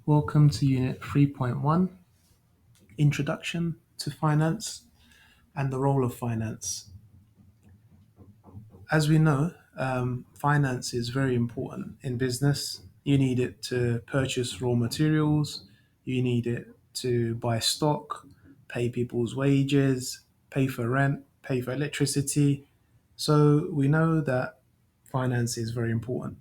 Welcome to Unit 3.1 Introduction to Finance and the Role of Finance. As we know, finance is very important in business. You need it to purchase raw materials, you need it to buy stock, pay people's wages, pay for rent, pay for electricity. So we know that finance is very important.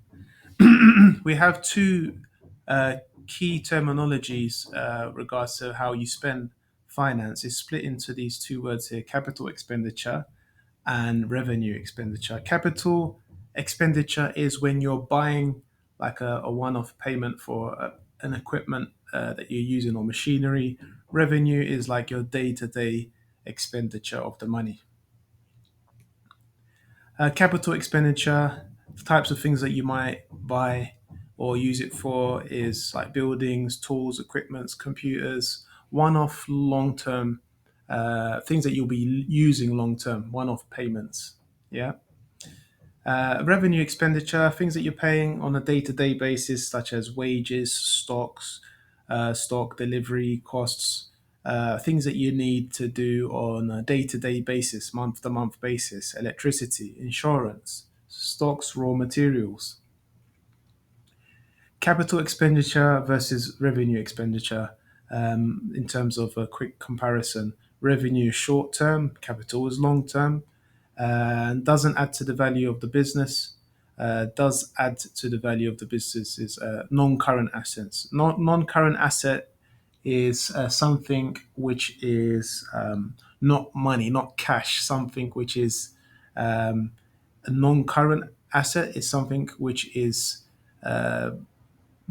We have two uh, key terminologies regards to how you spend finance. Is split into these two words here: capital expenditure and revenue expenditure. Capital expenditure is when you're buying like a one-off payment for an equipment that you're using or machinery. Revenue is like your day-to-day expenditure of the money. Capital expenditure, types of things that you might buy or use it for is like buildings, tools, equipments, computers, one off long term things that you'll be using long term, one off payments. Yeah. Revenue expenditure, things that you're paying on a day to day basis, such as wages, stock delivery costs, things that you need to do on a day to day basis, month to month basis, electricity, insurance, stocks, raw materials. Capital expenditure versus revenue expenditure. In terms of a quick comparison, revenue is short term, capital is long term, and doesn't add to the value of the business. Does add to the value of the business is non-current assets. Non-current asset is something which is not money, not cash. Something which is a non-current asset is something which is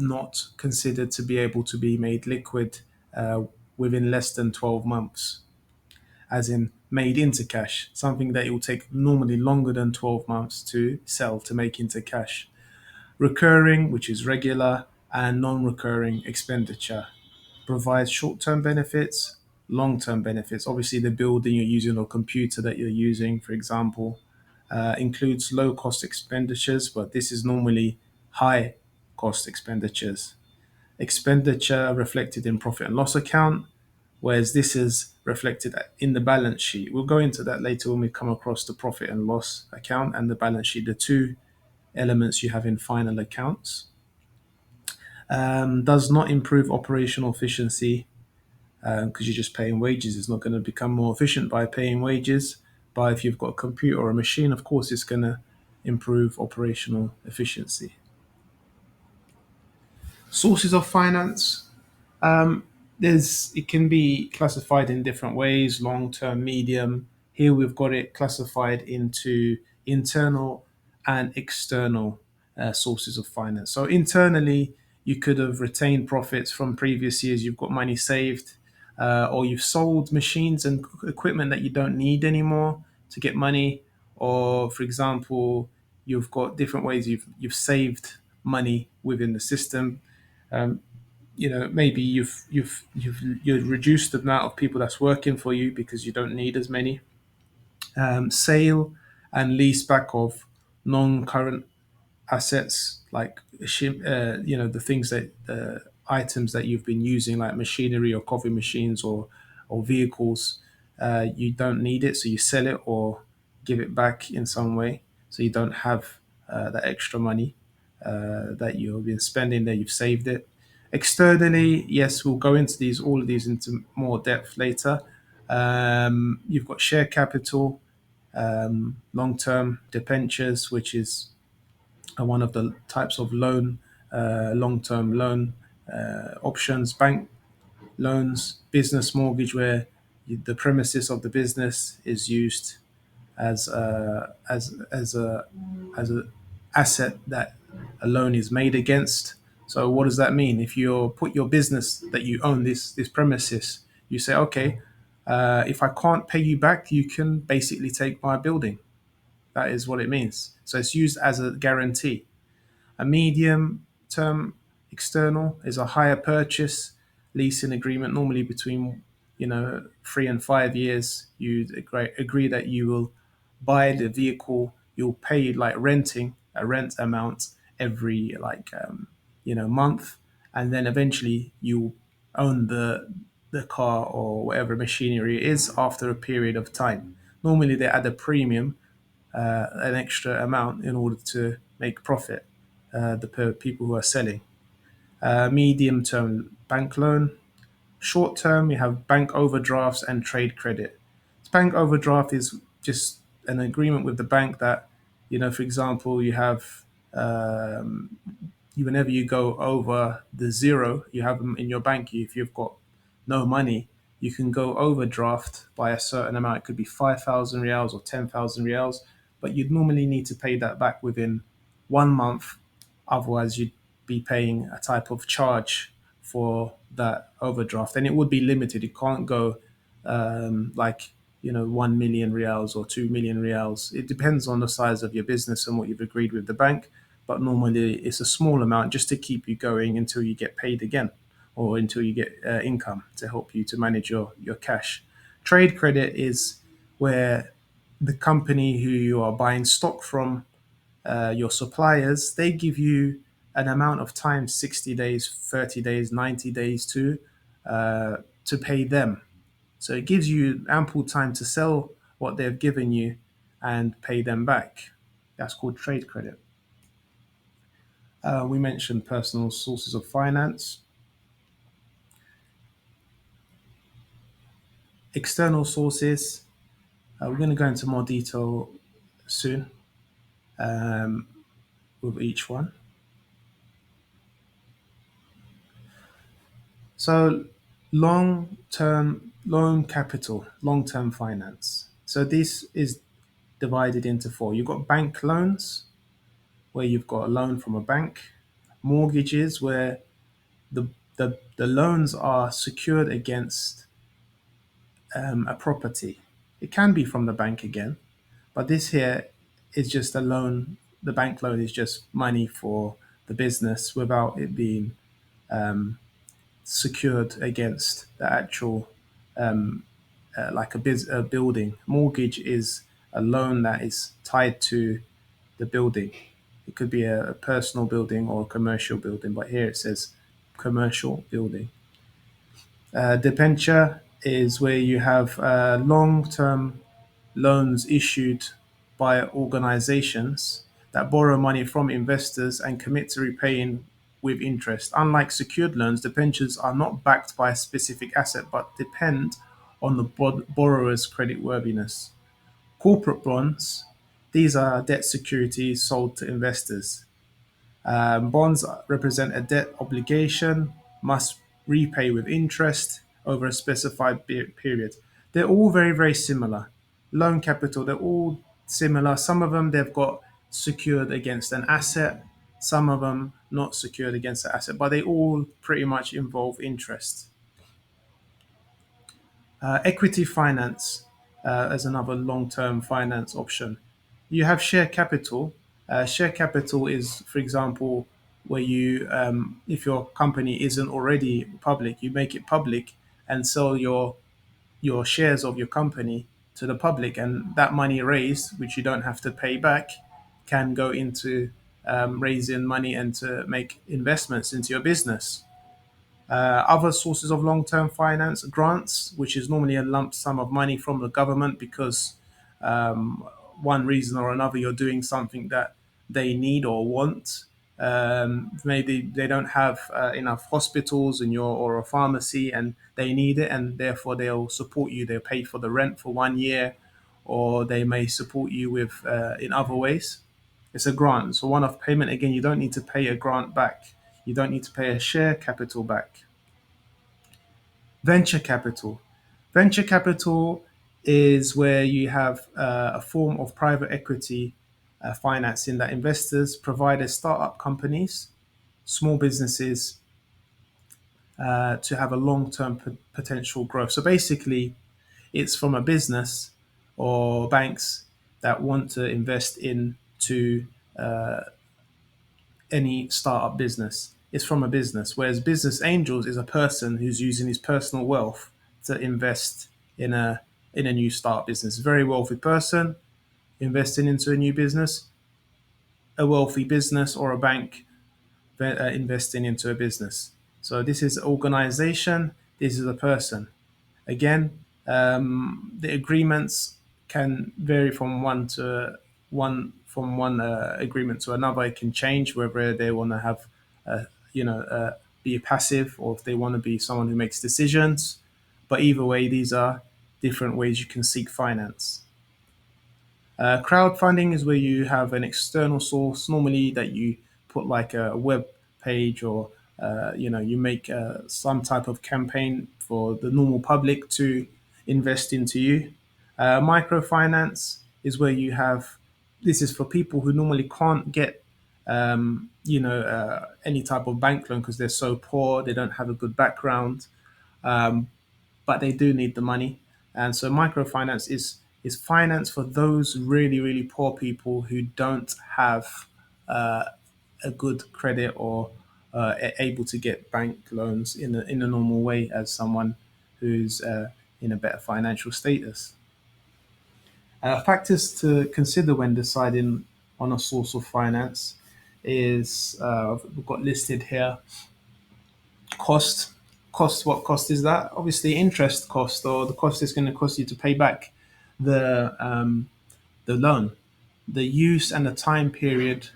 not considered to be able to be made liquid uh, within less than 12 months, as in made into cash, something that it will take normally longer than 12 months to sell to make into cash. Recurring, which is regular, and non recurring expenditure provides short term benefits, long term benefits. Obviously, the building you're using or computer that you're using, for example, includes low cost expenditures, but this is normally high cost expenditures. Expenditure reflected in profit and loss account, whereas this is reflected in the balance sheet. We'll go into that later when we come across the profit and loss account and the balance sheet, the two elements you have in final accounts. Does not improve operational efficiency because you're just paying wages. It's not going to become more efficient by paying wages. But if you've got a computer or a machine, of course, it's going to improve operational efficiency. Sources of finance. There's it can be classified in different ways: long term, medium. Here we've got it classified into internal and external sources of finance. So internally, you could have retained profits from previous years. You've got money saved, or you've sold machines and equipment that you don't need anymore to get money. Or, for example, you've got different ways you've saved money within the system. Maybe you've reduced the amount of people that's working for you because you don't need as many. Sale and lease back of non-current assets like the things that items that you've been using like machinery or coffee machines or vehicles. You don't need it, so you sell it or give it back in some way, so you don't have that extra money that you've been spending there. You've saved it. Externally, yes, we'll go into all of these into more depth later. You've got share capital, long-term debentures, which is one of the types of loan, long-term loan options, bank loans, business mortgage, where the premises of the business is used as a asset that a loan is made against. So what does that mean? If you put your business that you own this premises, you say, okay, if I can't pay you back, you can basically take my building. That is what it means. So it's used as a guarantee. A medium term external is a hire purchase leasing agreement, normally between 3 and 5 years. You agree that you will buy the vehicle. You'll pay like renting a rent amount every month, and then eventually you own the car or whatever machinery it is after a period of time. Normally, they add a premium, an extra amount in order to make profit. People who are selling. Medium term bank loan. Short term, you have bank overdrafts and trade credit. Bank overdraft is just an agreement with the bank that, for example, you have whenever you go over the zero, you have them in your bank. If you've got no money, you can go overdraft by a certain amount. It could be 5,000 reals or 10,000 reals, but you'd normally need to pay that back within 1 month. Otherwise, you'd be paying a type of charge for that overdraft, and it would be limited. It can't go like 1 million reals or 2 million reals. It depends on the size of your business and what you've agreed with the bank, but normally it's a small amount just to keep you going until you get paid again, or until you get income to help you to manage your cash. Trade credit is where the company who you are buying stock from, your suppliers, they give you an amount of time, 60 days, 30 days, 90 days to pay them. So it gives you ample time to sell what they've given you and pay them back. That's called trade credit. We mentioned personal sources of finance. External sources, we're going to go into more detail soon um, with each one. So, long term loan capital, long term finance. So, this is divided into four. You've got bank loans, where you've got a loan from a bank, mortgages, where the loans are secured against a property. It can be from the bank again, but this here is just a loan. The bank loan is just money for the business without it being secured against the actual, like a building. Mortgage is a loan that is tied to the building. It could be a personal building or a commercial building, but here it says commercial building. Debenture is where you have long-term loans issued by organizations that borrow money from investors and commit to repaying with interest. Unlike secured loans, debentures are not backed by a specific asset but depend on the borrower's creditworthiness. Corporate bonds, these are debt securities sold to investors. Bonds represent a debt obligation, must repay with interest over a specified period. They're all very, very similar. Loan capital, they're all similar. Some of them they've got secured against an asset, some of them not secured against an asset, but they all pretty much involve interest. Equity finance as another long-term finance option. You have share capital. Share capital is, for example, where if your company isn't already public, you make it public and sell your shares of your company to the public, and that money raised, which you don't have to pay back, can go into raising money and to make investments into your business. Other sources of long term finance, grants, which is normally a lump sum of money from the government because um, one reason or another you're doing something that they need or want. Maybe they don't have enough hospitals in your or a pharmacy and they need it, and therefore they'll support you. They'll pay for the rent for 1 year, or they may support you with in other ways. It's a grant. So one off payment, again, you don't need to pay a grant back. You don't need to pay a share capital back. Venture capital. Venture capital is where you have a form of private equity financing that investors provide as startup companies, small businesses, to have a long-term potential growth. So basically, it's from a business or banks that want to invest into any startup business. It's from a business, whereas business angels is a person who's using his personal wealth to invest in a new startup business. Very wealthy person investing into a new business, a wealthy business or a bank investing into a business. So this is organization, this is a person. Again, the agreements can vary from one agreement to another. It can change whether they want to have, uh, be passive or if they want to be someone who makes decisions. But either way, these are different ways you can seek finance. Crowdfunding is where you have an external source, normally that you put like a web page or you make some type of campaign for the normal public to invest into you. Microfinance is where you have this is for people who normally can't get any type of bank loan because they're so poor, they don't have a good background, but they do need the money. And so microfinance is finance for those really really poor people who don't have a good credit or able to get bank loans in a normal way as someone who's in a better financial status. Factors to consider when deciding on a source of finance is we've got listed here cost. What cost is that? Obviously interest cost, or the cost is going to cost you to pay back the loan. The use and the time period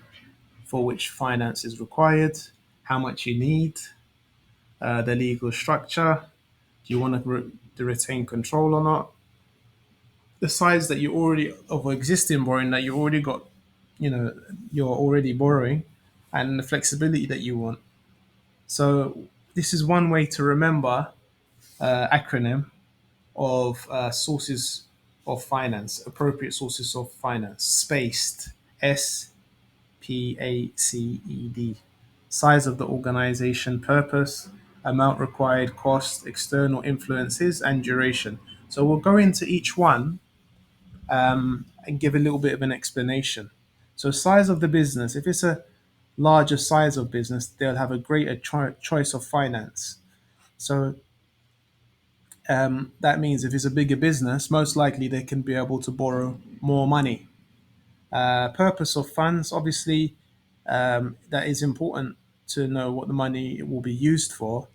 for which finance is required, how much you need, the legal structure, do you want to retain control or not, the size that you already of existing borrowing that you already got, you're already borrowing, and the flexibility that you want. So this is one way to remember acronym of sources of finance, appropriate sources of finance, spaced, SPACED. Size of the organization, purpose, amount required, cost, external influences, and duration. So we'll go into each one and give a little bit of an explanation. So size of the business, if it's a larger size of business, they'll have a greater choice of finance. So that means if it's a bigger business, most likely they can be able to borrow more money. Purpose of funds, obviously, that is important to know what the money will be used for.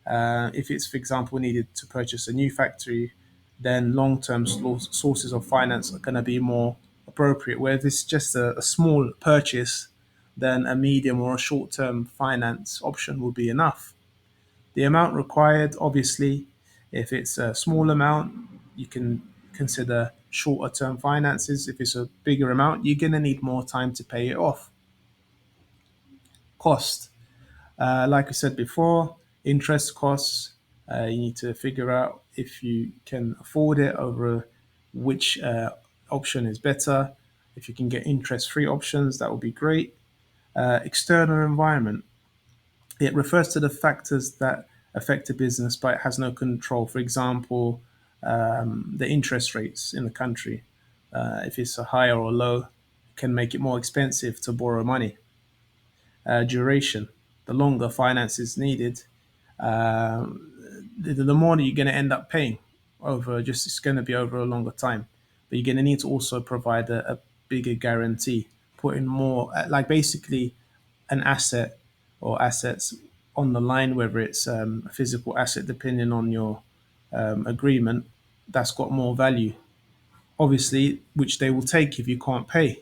If it's, for example, needed to purchase a new factory, then long-term sources of finance are going to be more appropriate. Where if it's just a small purchase, then a medium or a short-term finance option will be enough. The amount required, obviously, if it's a small amount, you can consider shorter term finances. If it's a bigger amount, you're going to need more time to pay it off. Cost, like I said before, interest costs, you need to figure out if you can afford it over which option is better. If you can get interest free options, that would be great. External environment, it refers to the factors that affect a business, but it has no control. For example, the interest rates in the country, if it's a higher or low, can make it more expensive to borrow money. Duration, the longer finance is needed, the more you're going to end up paying over. Just it's going to be over a longer time, but you're going to need to also provide a bigger guarantee, putting more like basically an asset or assets on the line, whether it's a physical asset, depending on your agreement, that's got more value, obviously, which they will take if you can't pay.